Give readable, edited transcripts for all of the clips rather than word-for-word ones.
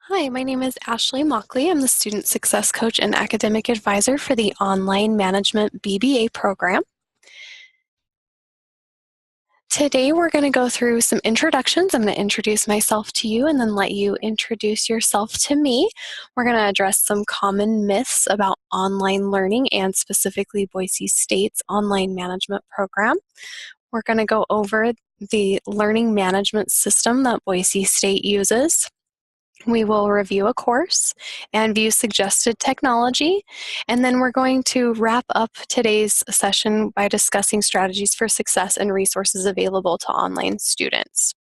Hi, my name is Ashley Mauchley. I'm the Student Success Coach and Academic Advisor for the Online Management BBA program. Today we're going to go through some introductions. I'm going to introduce myself to you and then let you introduce yourself to me. We're going to address some common myths about online learning and specifically Boise State's online management program. We're going to go over the learning management system that Boise State uses. We will review a course and view suggested technology, and then we're going to wrap up today's session by discussing strategies for success and resources available to online students.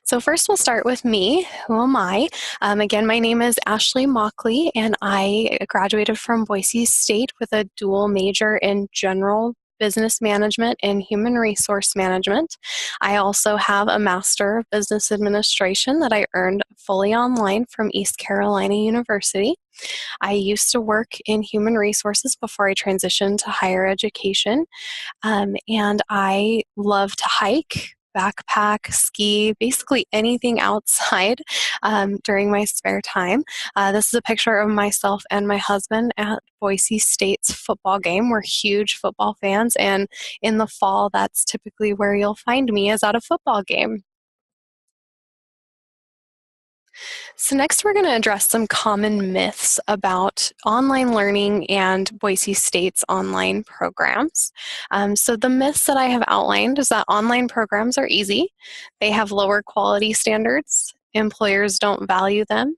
So first we'll start with me. Who am I? Again, my name is Ashley Mauchley, and I graduated from Boise State with a dual major in general business management and human resource management. I also have a Master of Business Administration that I earned fully online from East Carolina University. I used to work in human resources before I transitioned to higher education, and I love to hike, backpack, ski, basically anything outside during my spare time. This is a picture of myself and my husband at Boise State's football game. We're huge football fans, and in the fall, that's typically where you'll find me, is at a football game. So next we're going to address some common myths about online learning and Boise State's online programs. So the myths that I have outlined is that online programs are easy, they have lower quality standards, employers don't value them,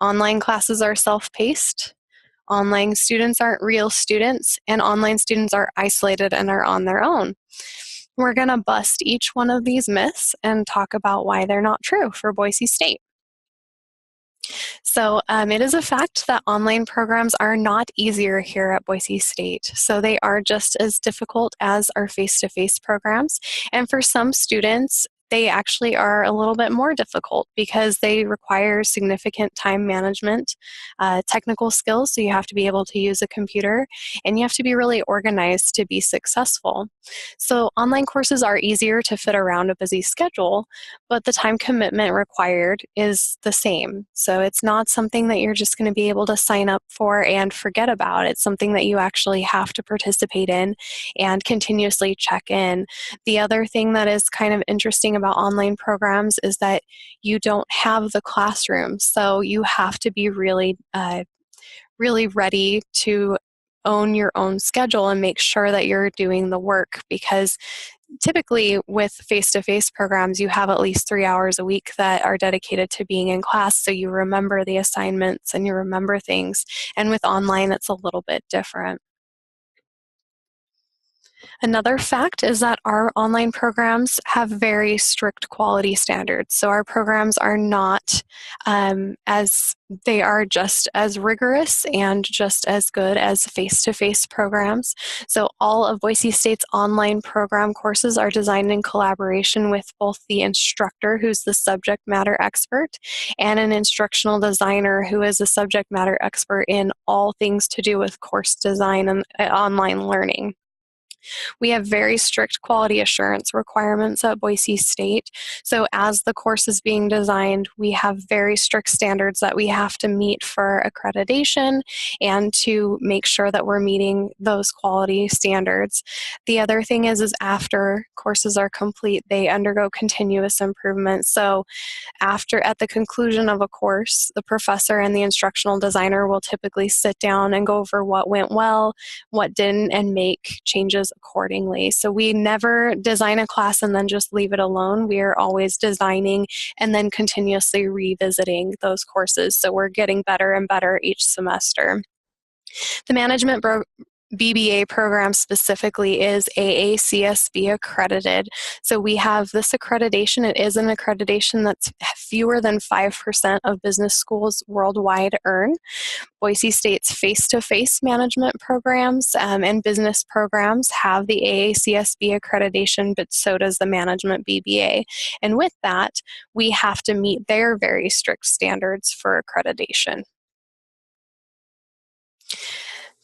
online classes are self-paced, online students aren't real students, and online students are isolated and are on their own. We're going to bust each one of these myths and talk about why they're not true for Boise State. So it is a fact that online programs are not easier here at Boise State. So they are just as difficult as our face-to-face programs. And for some students, they actually are a little bit more difficult because they require significant time management, technical skills, so you have to be able to use a computer, and you have to be really organized to be successful. So online courses are easier to fit around a busy schedule, but the time commitment required is the same. So it's not something that you're just going to be able to sign up for and forget about. It's something that you actually have to participate in and continuously check in. The other thing that is kind of interesting about online programs is that you don't have the classroom. So you have to be really ready to own your own schedule and make sure that you're doing the work, because typically with face-to-face programs you have at least 3 hours a week that are dedicated to being in class, so you remember the assignments and you remember things, and with online it's a little bit different. Another fact is that our online programs have very strict quality standards. So our programs are not they are just as rigorous and just as good as face-to-face programs. So all of Boise State's online program courses are designed in collaboration with both the instructor, who's the subject matter expert, and an instructional designer who is a subject matter expert in all things to do with course design and online learning. We have very strict quality assurance requirements at Boise State. So as the course is being designed, we have very strict standards that we have to meet for accreditation and to make sure that we're meeting those quality standards. The other thing is after courses are complete, they undergo continuous improvement. So at the conclusion of a course, the professor and the instructional designer will typically sit down and go over what went well, what didn't, and make changes accordingly. So we never design a class and then just leave it alone. We are always designing and then continuously revisiting those courses. So we're getting better and better each semester. The management BBA program specifically is AACSB accredited. So we have this accreditation. It is an accreditation that's fewer than 5% of business schools worldwide earn. Boise State's face-to-face management programs and business programs have the AACSB accreditation, but so does the management BBA. And with that, we have to meet their very strict standards for accreditation.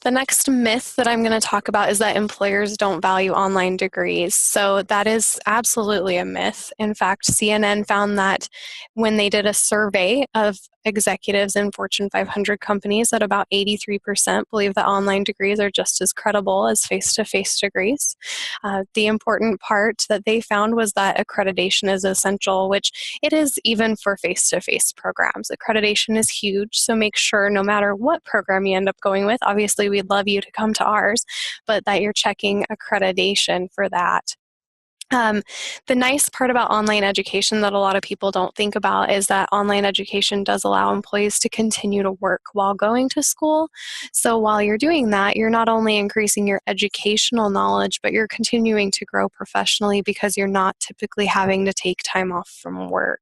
The next myth that I'm going to talk about is that employers don't value online degrees. So that is absolutely a myth. In fact, CNN found that when they did a survey of executives in Fortune 500 companies, that about 83% believe that online degrees are just as credible as face-to-face degrees. The important part that they found was that accreditation is essential, which it is even for face-to-face programs. Accreditation is huge, so make sure no matter what program you end up going with, obviously we'd love you to come to ours, but that you're checking accreditation for that. The nice part about online education that a lot of people don't think about is that online education does allow employees to continue to work while going to school. So while you're doing that, you're not only increasing your educational knowledge, but you're continuing to grow professionally because you're not typically having to take time off from work.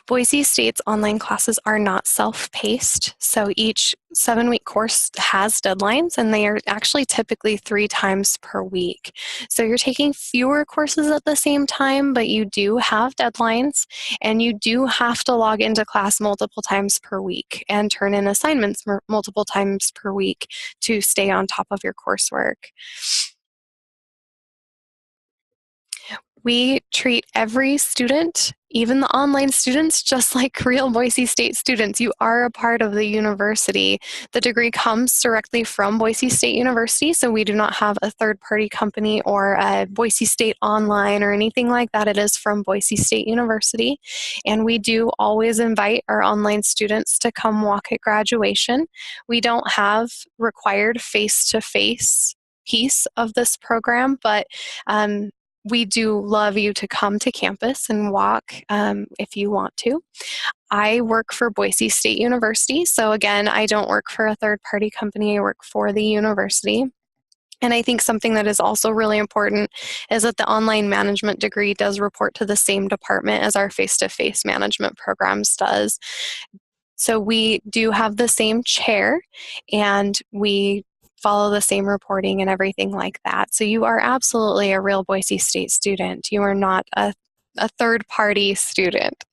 Boise State's online classes are not self-paced, so each 7-week course has deadlines, and they are actually typically 3 times per week. So you're taking fewer courses at the same time, but you do have deadlines, and you do have to log into class multiple times per week and turn in assignments multiple times per week to stay on top of your coursework. We treat every student, even the online students, just like real Boise State students. You are a part of the university. The degree comes directly from Boise State University, so we do not have a third-party company or a Boise State Online or anything like that. It is from Boise State University, and we do always invite our online students to come walk at graduation. We don't have required face-to-face piece of this program, but we do love you to come to campus and walk if you want to. I work for Boise State University, so again, I don't work for a third-party company, I work for the university. And I think something that is also really important is that the online management degree does report to the same department as our face-to-face management programs does. So we do have the same chair, and we follow the same reporting and everything like that. So you are absolutely a real Boise State student. You are not a third-party student.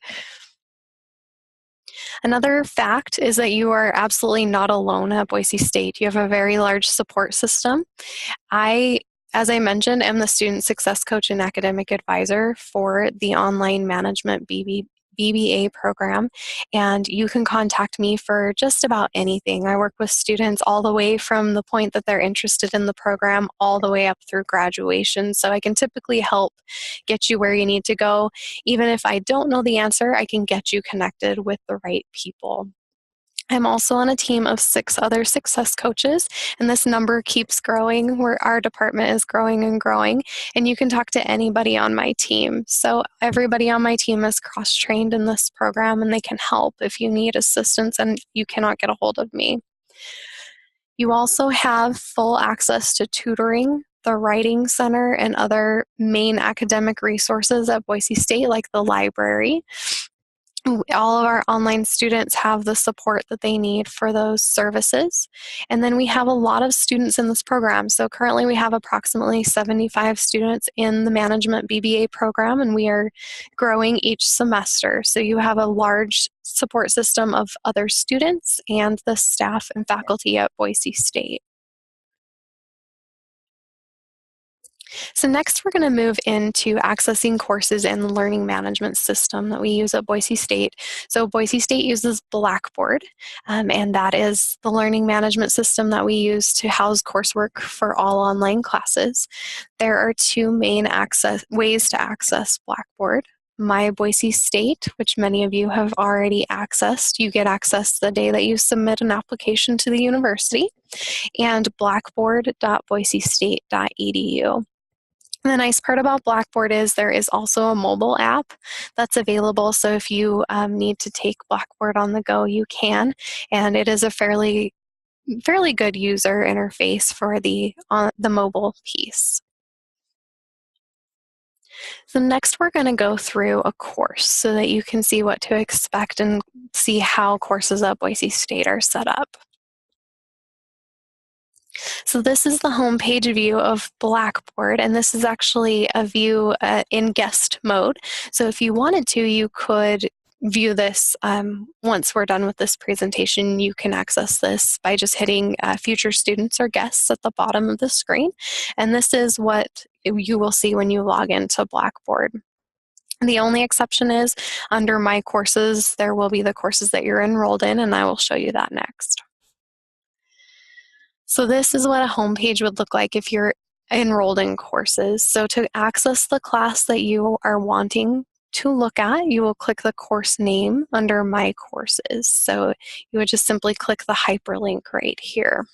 Another fact is that you are absolutely not alone at Boise State. You have a very large support system. As I mentioned, am the student success coach and academic advisor for the online management BBA program, and you can contact me for just about anything. I work with students all the way from the point that they're interested in the program all the way up through graduation, so I can typically help get you where you need to go. Even if I don't know the answer, I can get you connected with the right people. I'm also on a team of 6 other success coaches, and this number keeps growing. Our department is growing and growing, and you can talk to anybody on my team. So everybody on my team is cross-trained in this program, and they can help if you need assistance and you cannot get a hold of me. You also have full access to tutoring, the Writing Center, and other main academic resources at Boise State, like the library. All of our online students have the support that they need for those services. And then we have a lot of students in this program. So currently we have approximately 75 students in the management BBA program, and we are growing each semester. So you have a large support system of other students and the staff and faculty at Boise State. So next we're going to move into accessing courses in the learning management system that we use at Boise State. So Boise State uses Blackboard, and that is the learning management system that we use to house coursework for all online classes. There are 2 main ways to access Blackboard. My Boise State, which many of you have already accessed. You get access the day that you submit an application to the university, and blackboard.boisestate.edu. The nice part about Blackboard is there is also a mobile app that's available, so if you need to take Blackboard on the go, you can, and it is a fairly good user interface for the mobile piece. So next we're going to go through a course so that you can see what to expect and see how courses at Boise State are set up. So this is the homepage view of Blackboard, and this is actually a view in guest mode. So if you wanted to, you could view this once we're done with this presentation. You can access this by just hitting future students or guests at the bottom of the screen. And this is what you will see when you log into Blackboard. The only exception is under My Courses, there will be the courses that you're enrolled in, and I will show you that next. So this is what a homepage would look like if you're enrolled in courses. So to access the class that you are wanting to look at, you will click the course name under My Courses. So you would just simply click the hyperlink right here.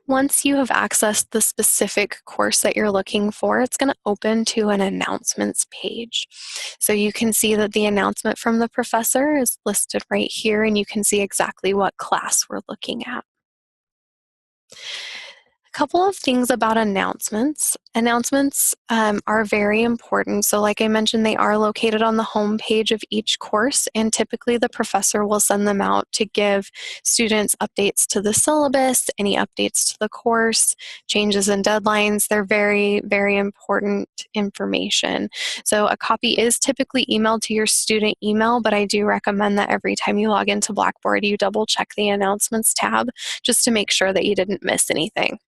Once you have accessed the specific course that you're looking for, it's going to open to an announcements page. So you can see that the announcement from the professor is listed right here, and you can see exactly what class we're looking at. A couple of things about announcements. Announcements are very important. So like I mentioned, they are located on the home page of each course, and typically the professor will send them out to give students updates to the syllabus, any updates to the course, changes in deadlines. They're very, very important information. So a copy is typically emailed to your student email, but I do recommend that every time you log into Blackboard, you double check the announcements tab just to make sure that you didn't miss anything.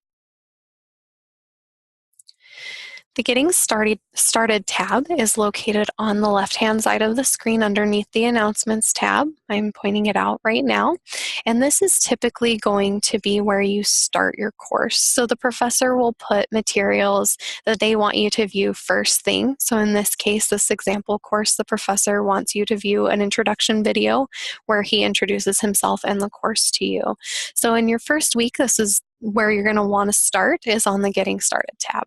The Getting Started tab is located on the left-hand side of the screen underneath the Announcements tab. I'm pointing it out right now. And this is typically going to be where you start your course. So the professor will put materials that they want you to view first thing. So in this case, this example course, the professor wants you to view an introduction video where he introduces himself and the course to you. So in your first week, this is where you're going to want to start, is on the Getting Started tab.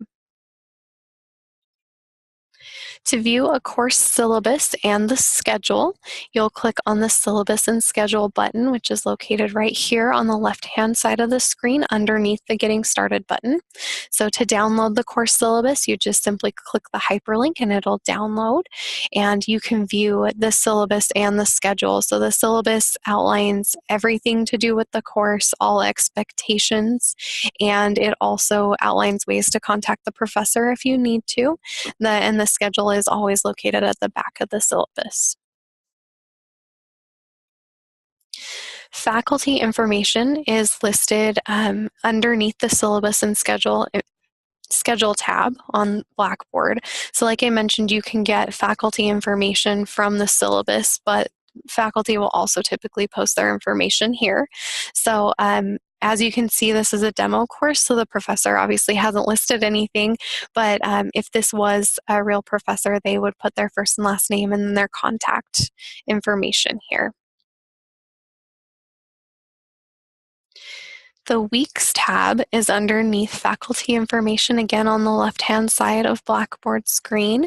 To view a course syllabus and the schedule, you'll click on the Syllabus and Schedule button, which is located right here on the left-hand side of the screen underneath the Getting Started button. So to download the course syllabus, you just simply click the hyperlink and it'll download, and you can view the syllabus and the schedule. So the syllabus outlines everything to do with the course, all expectations, and it also outlines ways to contact the professor if you need to. And the schedule is always located at the back of the syllabus. Faculty information is listed underneath the syllabus and schedule tab on Blackboard. So like I mentioned, you can get faculty information from the syllabus, but faculty will also typically post their information here. So as you can see, this is a demo course, so the professor obviously hasn't listed anything, but if this was a real professor, they would put their first and last name and their contact information here. The Weeks tab is underneath faculty information, again on the left-hand side of Blackboard screen,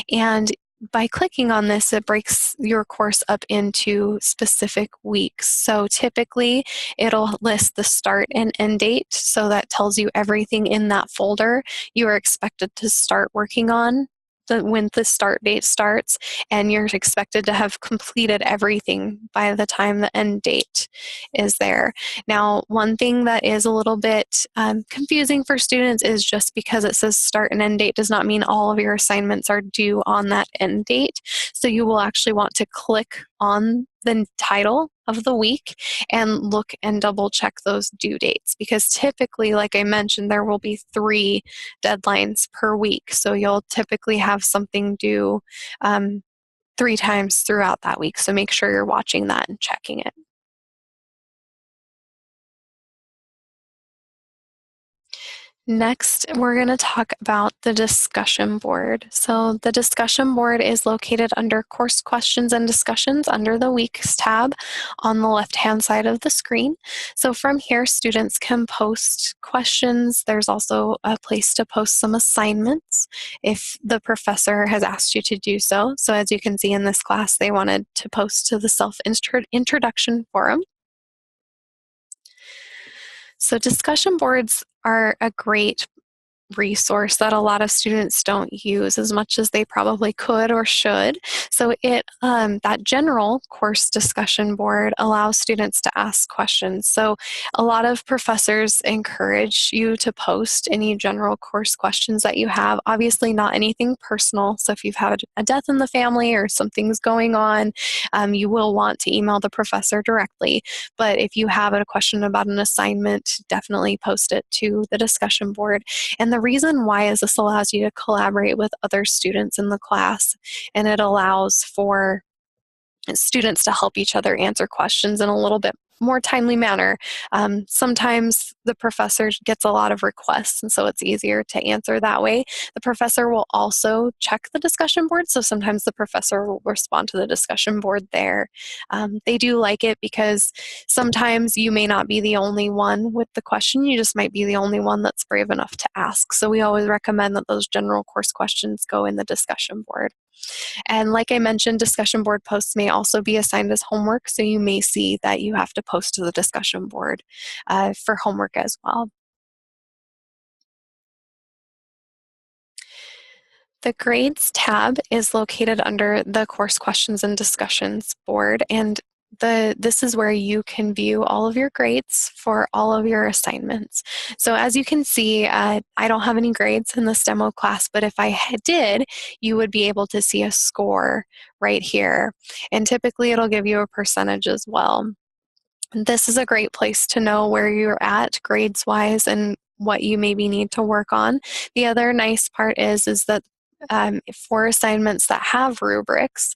and by clicking on this, it breaks your course up into specific weeks. So typically, it'll list the start and end date, so that tells you everything in that folder you are expected to start working on when the start date starts, and you're expected to have completed everything by the time the end date is there. Now, one thing that is a little bit confusing for students is just because it says start and end date does not mean all of your assignments are due on that end date. So you will actually want to click on the title of the week and look and double check those due dates, because typically, like I mentioned, there will be 3 deadlines per week. So you'll typically have something due 3 times throughout that week. So make sure you're watching that and checking it. Next, we're going to talk about the discussion board. So the discussion board is located under Course Questions and Discussions under the Weeks tab on the left-hand side of the screen. So from here, students can post questions. There's also a place to post some assignments if the professor has asked you to do so. So as you can see in this class, they wanted to post to the self-introduction forum. So discussion boards are a great resource that a lot of students don't use as much as they probably could or should. So that general course discussion board allows students to ask questions. So a lot of professors encourage you to post any general course questions that you have. Obviously not anything personal. So if you've had a death in the family or something's going on, you will want to email the professor directly. But if you have a question about an assignment, definitely post it to the discussion board. And the reason why is this allows you to collaborate with other students in the class, and it allows for students to help each other answer questions in a little bit more timely manner. Sometimes the professor gets a lot of requests, and so it's easier to answer that way. The professor will also check the discussion board, so sometimes the professor will respond to the discussion board there. They do like it because sometimes you may not be the only one with the question, you just might be the only one that's brave enough to ask. So we always recommend that those general course questions go in the discussion board. And like I mentioned, discussion board posts may also be assigned as homework, so you may see that you have to post to the discussion board for homework as well. The grades tab is located under the course questions and discussions board, and this is where you can view all of your grades for all of your assignments. So as you can see, I don't have any grades in this demo class, but if I did, you would be able to see a score right here. And typically it'll give you a percentage as well. This is a great place to know where you're at grades-wise and what you maybe need to work on. The other nice part is that for assignments that have rubrics,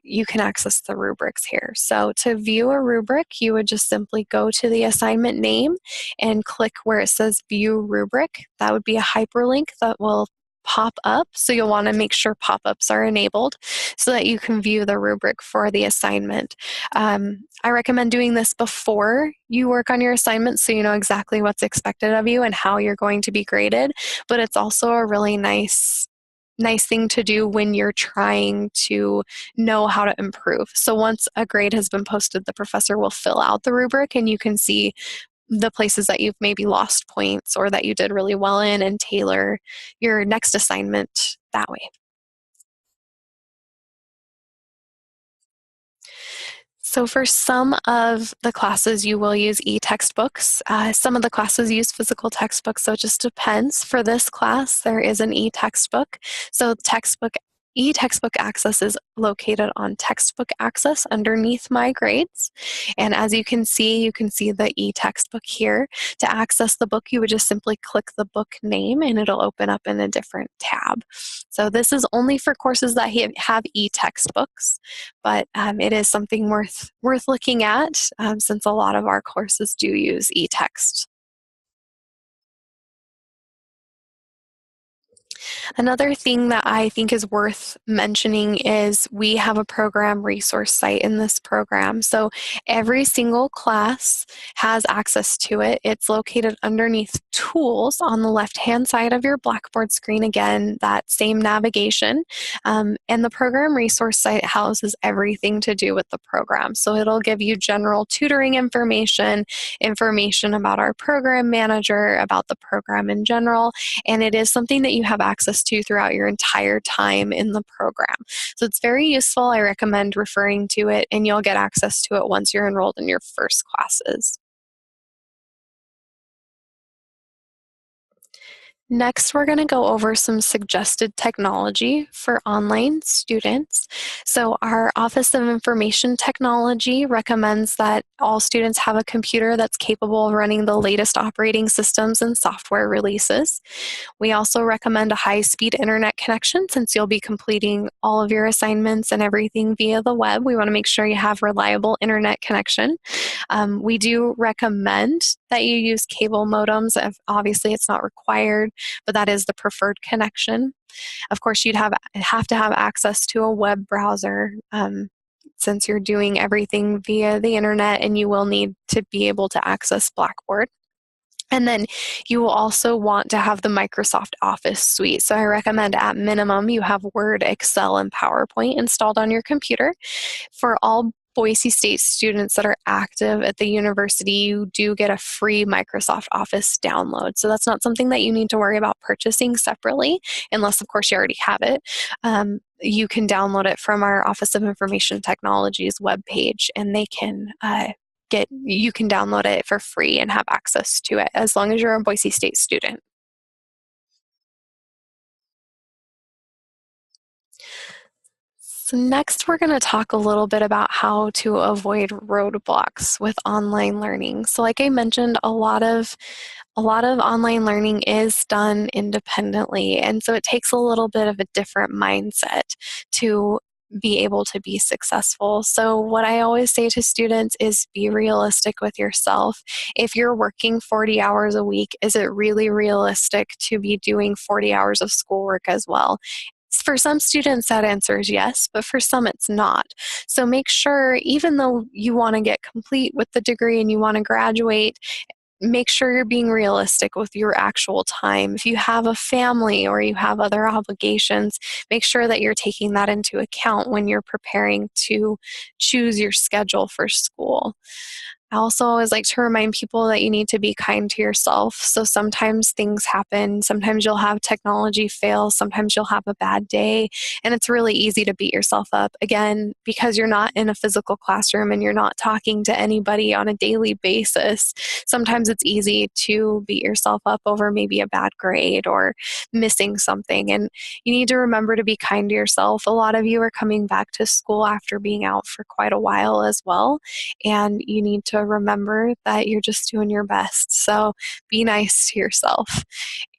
you can access the rubrics here. So to view a rubric, you would just simply go to the assignment name and click where it says View Rubric. That would be a hyperlink that will pop up. So you'll want to make sure pop-ups are enabled so that you can view the rubric for the assignment. I recommend doing this before you work on your assignment so you know exactly what's expected of you and how you're going to be graded, but it's also a really nice thing to do when you're trying to know how to improve. So once a grade has been posted, the professor will fill out the rubric and you can see the places that you've maybe lost points or that you did really well in and tailor your next assignment that way. So for some of the classes, you will use e-textbooks. Some of the classes use physical textbooks, so it just depends. For this class, there is an e-textbook. So e-textbook access is located on textbook access underneath my grades. And as you can see the e-textbook here. To access the book, you would just simply click the book name and it'll open up in a different tab. So this is only for courses that have e-textbooks, but it is something worth looking at since a lot of our courses do use e-text. Another thing that I think is worth mentioning is we have a program resource site in this program. So every single class has access to it. It's located underneath Tools on the left-hand side of your Blackboard screen. Again, that same navigation. And the program resource site houses everything to do with the program. So it'll give you general tutoring information about our program manager, about the program in general, and it is something that you have access to throughout your entire time in the program. So it's very useful. I recommend referring to it, and you'll get access to it once you're enrolled in your first classes. Next, we're going to go over some suggested technology for online students. So our Office of Information Technology recommends that all students have a computer that's capable of running the latest operating systems and software releases. We also recommend a high-speed internet connection since you'll be completing all of your assignments and everything via the web. We want to make sure you have reliable internet connection. We do recommend that you use cable modems. Obviously, it's not required, but that is the preferred connection. Of course, you'd have to have access to a web browser since you're doing everything via the internet, and you will need to be able to access Blackboard. And then you will also want to have the Microsoft Office suite. So I recommend at minimum you have Word, Excel, and PowerPoint installed on your computer. For all Boise State students that are active at the university, you do get a free Microsoft Office download. So that's not something that you need to worry about purchasing separately, unless, of course, you already have it. You can download it from our Office of Information Technology's webpage, and you can download it for free and have access to it as long as you're a Boise State student. So next, we're going to talk a little bit about how to avoid roadblocks with online learning. So like I mentioned, a lot of online learning is done independently, and so it takes a little bit of a different mindset to be able to be successful. So what I always say to students is be realistic with yourself. If you're working 40 hours a week, is it really realistic to be doing 40 hours of schoolwork as well? For some students, that answer is yes, but for some, it's not. So make sure, even though you want to get complete with the degree and you want to graduate, make sure you're being realistic with your actual time. If you have a family or you have other obligations, make sure that you're taking that into account when you're preparing to choose your schedule for school. I also always like to remind people that you need to be kind to yourself. So sometimes things happen. Sometimes you'll have technology fail. Sometimes you'll have a bad day. And it's really easy to beat yourself up. Again, because you're not in a physical classroom and you're not talking to anybody on a daily basis, sometimes it's easy to beat yourself up over maybe a bad grade or missing something. And you need to remember to be kind to yourself. A lot of you are coming back to school after being out for quite a while as well. And you need to remember that you're just doing your best. So be nice to yourself.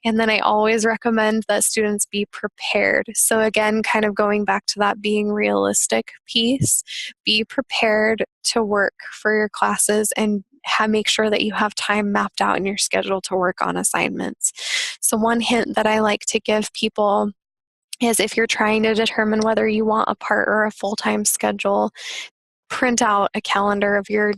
And then I always recommend that students be prepared. So again, kind of going back to that being realistic piece, be prepared to work for your classes and make sure that you have time mapped out in your schedule to work on assignments. So one hint that I like to give people is if you're trying to determine whether you want a part or a full-time schedule, print out a calendar of your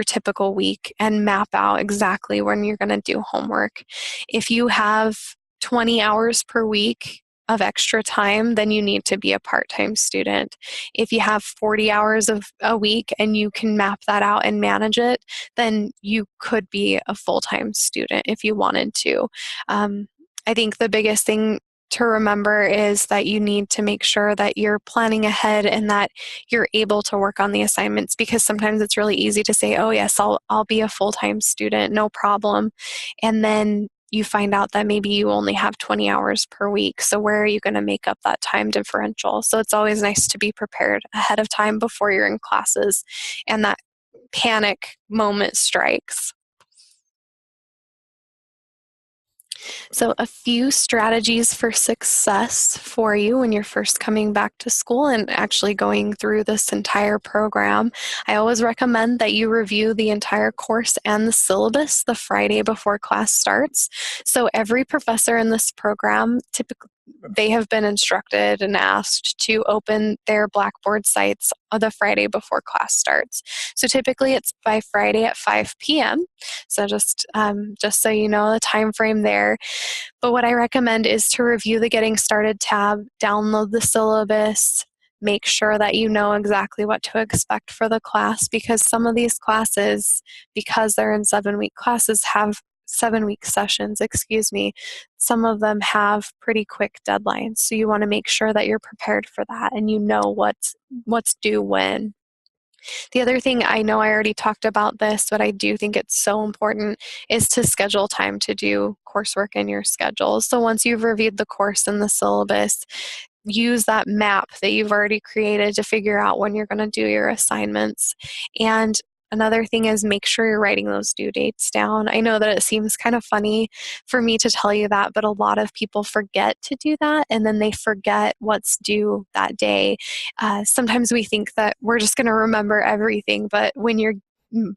typical week and map out exactly when you're going to do homework. If you have 20 hours per week of extra time, then you need to be a part-time student. If you have 40 hours of a week and you can map that out and manage it, then you could be a full-time student if you wanted to. I think the biggest thing to remember is that you need to make sure that you're planning ahead and that you're able to work on the assignments, because sometimes it's really easy to say, oh yes, I'll be a full-time student, no problem. And then you find out that maybe you only have 20 hours per week. So where are you going to make up that time differential? So it's always nice to be prepared ahead of time before you're in classes and that panic moment strikes. So a few strategies for success for you when you're first coming back to school and actually going through this entire program. I always recommend that you review the entire course and the syllabus the Friday before class starts. So every professor in this program, typically, they have been instructed and asked to open their Blackboard sites the Friday before class starts. So typically it's by Friday at 5 p.m. So just so you know the time frame there. But what I recommend is to review the Getting Started tab, download the syllabus, make sure that you know exactly what to expect for the class, because some of these classes, because they're in 7-week classes, have 7-week sessions, some of them have pretty quick deadlines. So you want to make sure that you're prepared for that and you know what's due when. The other thing, I know I already talked about this, but I do think it's so important, is to schedule time to do coursework in your schedule. So once you've reviewed the course and the syllabus, use that map that you've already created to figure out when you're going to do your assignments. And another thing is make sure you're writing those due dates down. I know that it seems kind of funny for me to tell you that, but a lot of people forget to do that, and then they forget what's due that day. Sometimes we think that we're just going to remember everything, but when you're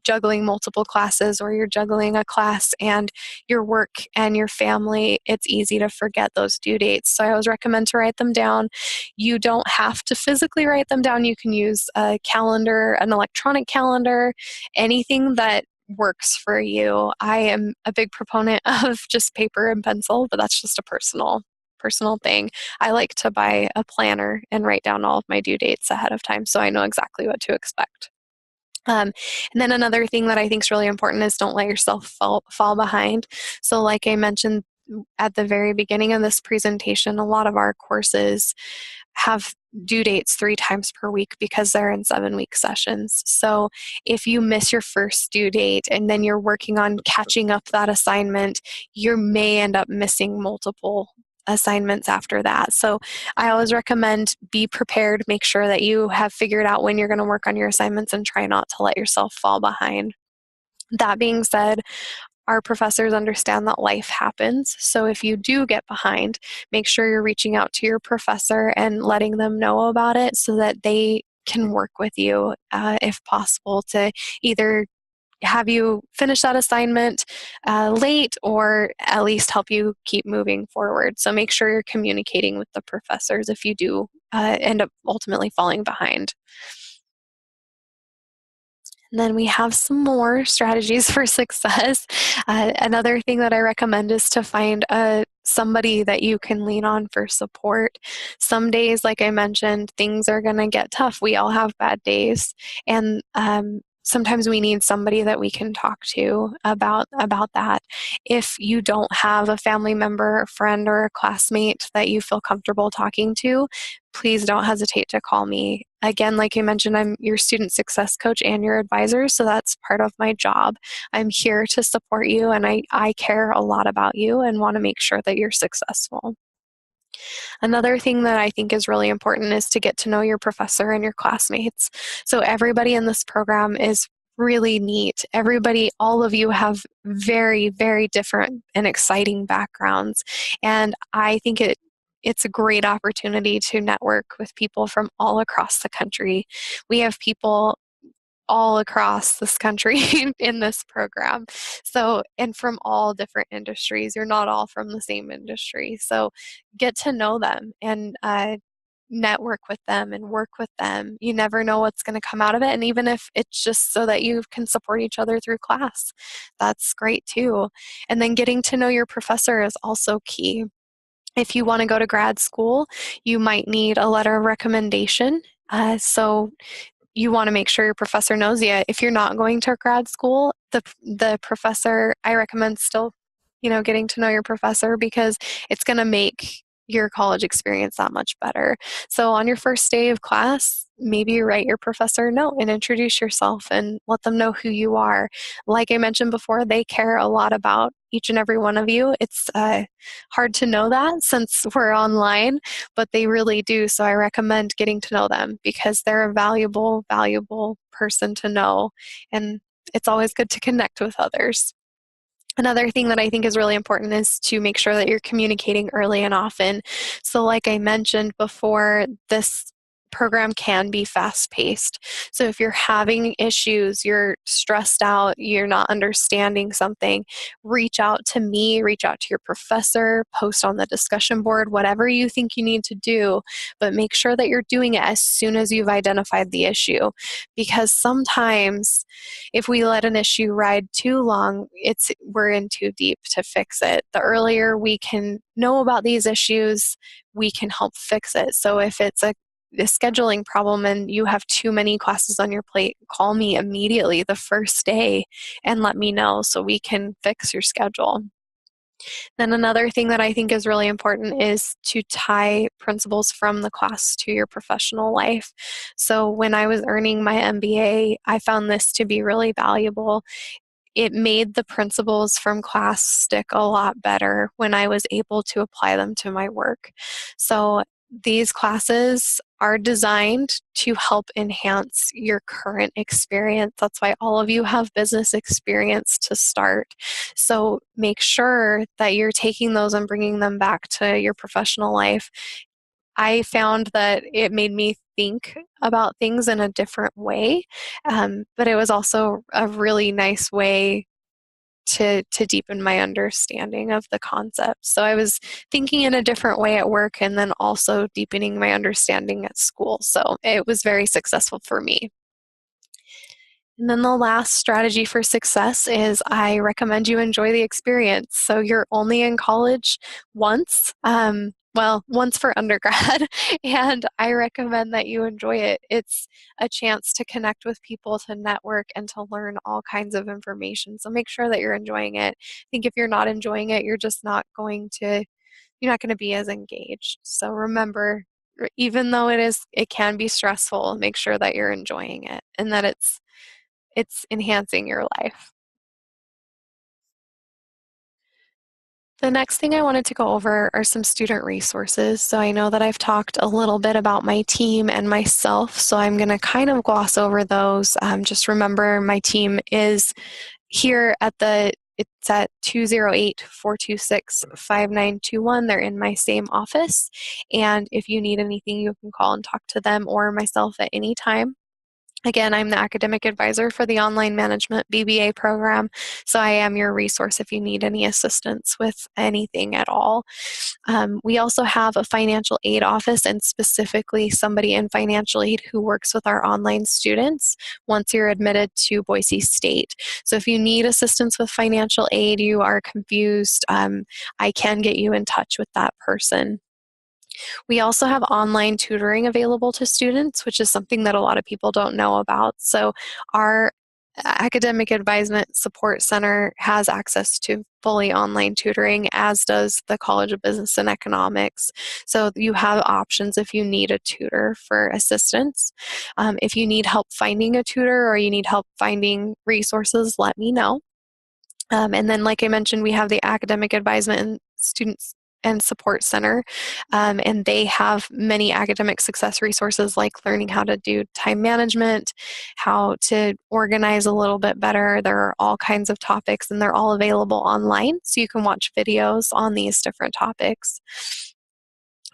juggling multiple classes or you're juggling a class and your work and your family, it's easy to forget those due dates. So I always recommend to write them down. You don't have to physically write them down. You can use a calendar, an electronic calendar, anything that works for you. I am a big proponent of just paper and pencil, but that's just a personal thing. I like to buy a planner and write down all of my due dates ahead of time so I know exactly what to expect. And then another thing that I think is really important is don't let yourself fall behind. So, like I mentioned at the very beginning of this presentation, a lot of our courses have due dates 3 times per week because they're in 7-week sessions. So if you miss your first due date and then you're working on catching up that assignment, you may end up missing multiple assignments after that. So I always recommend be prepared, make sure that you have figured out when you're going to work on your assignments and try not to let yourself fall behind. That being said, our professors understand that life happens. So if you do get behind, make sure you're reaching out to your professor and letting them know about it so that they can work with you, if possible, to either have you finish that assignment late or at least help you keep moving forward. So make sure you're communicating with the professors if you do end up ultimately falling behind. And then we have some more strategies for success. Another thing that I recommend is to find somebody that you can lean on for support. Some days, like I mentioned, things are going to get tough. We all have bad days. And sometimes we need somebody that we can talk to about that. If you don't have a family member, a friend, or a classmate that you feel comfortable talking to, please don't hesitate to call me. Again, like I mentioned, I'm your student success coach and your advisor, so that's part of my job. I'm here to support you, and I care a lot about you and want to make sure that you're successful. Another thing that I think is really important is to get to know your professor and your classmates. So everybody in this program is really neat. Everybody, all of you have very, very different and exciting backgrounds. And I think it's a great opportunity to network with people from all across the country. We have people all across this country in this program. So, and from all different industries. You're not all from the same industry. So, get to know them and network with them and work with them. You never know what's going to come out of it. And even if it's just so that you can support each other through class, that's great too. And then getting to know your professor is also key. If you want to go to grad school, you might need a letter of recommendation. So you want to make sure your professor knows you. If you're not going to grad school, the professor, I recommend still, getting to know your professor because it's going to make your college experience that much better. So on your first day of class, maybe you write your professor a note and introduce yourself and let them know who you are. Like I mentioned before, they care a lot about each and every one of you. It's hard to know that since we're online, but they really do. So I recommend getting to know them because they're a valuable, valuable person to know. And it's always good to connect with others. Another thing that I think is really important is to make sure that you're communicating early and often. So like I mentioned before, this program can be fast-paced. So if you're having issues, you're stressed out, you're not understanding something, reach out to me, reach out to your professor, post on the discussion board, whatever you think you need to do, but make sure that you're doing it as soon as you've identified the issue. Because sometimes if we let an issue ride too long, we're in too deep to fix it. The earlier we can know about these issues, we can help fix it. So if it's a scheduling problem and you have too many classes on your plate, call me immediately the first day and let me know so we can fix your schedule. Then another thing that I think is really important is to tie principles from the class to your professional life. So when I was earning my MBA, I found this to be really valuable. It made the principles from class stick a lot better when I was able to apply them to my work. So these classes are designed to help enhance your current experience. That's why all of you have business experience to start. So make sure that you're taking those and bringing them back to your professional life. I found that it made me think about things in a different way, but it was also a really nice way to deepen my understanding of the concept. So I was thinking in a different way at work and then also deepening my understanding at school. So it was very successful for me. And then the last strategy for success is I recommend you enjoy the experience. So you're only in college once, well, once for undergrad, and I recommend that you enjoy it. It's a chance to connect with people, to network, and to learn all kinds of information. So make sure that you're enjoying it. I think if you're not enjoying it, you're not going to be as engaged. So remember, even though it can be stressful, make sure that you're enjoying it and that it's enhancing your life. The next thing I wanted to go over are some student resources. So I know that I've talked a little bit about my team and myself, so I'm going to kind of gloss over those. Just remember, my team is here it's at 208-426-5921. They're in my same office. And if you need anything, you can call and talk to them or myself at any time. Again, I'm the academic advisor for the online management BBA program, so I am your resource if you need any assistance with anything at all. We also have a financial aid office and specifically somebody in financial aid who works with our online students once you're admitted to Boise State. So if you need assistance with financial aid, you are confused, I can get you in touch with that person. We also have online tutoring available to students, which is something that a lot of people don't know about. So our Academic Advisement Support Center has access to fully online tutoring, as does the College of Business and Economics. So you have options if you need a tutor for assistance. If you need help finding a tutor or you need help finding resources, let me know. And then, like I mentioned, we have the Academic Advisement and Students and Support Center, and they have many academic success resources like learning how to do time management, how to organize a little bit better. There are all kinds of topics, and they're all available online, so you can watch videos on these different topics.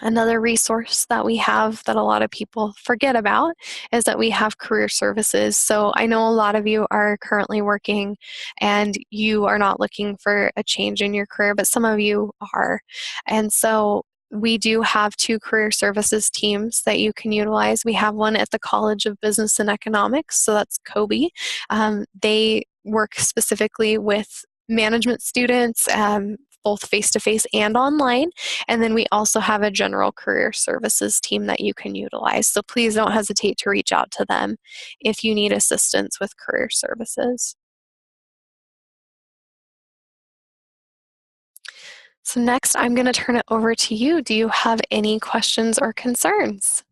Another resource that we have that a lot of people forget about is that we have career services. So I know a lot of you are currently working and you are not looking for a change in your career, but some of you are. And so we do have two career services teams that you can utilize. We have one at the College of Business and Economics, so that's COBE. They work specifically with management students, both face-to-face and online. And then we also have a general career services team that you can utilize. So please don't hesitate to reach out to them if you need assistance with career services. So next, I'm going to turn it over to you. Do you have any questions or concerns?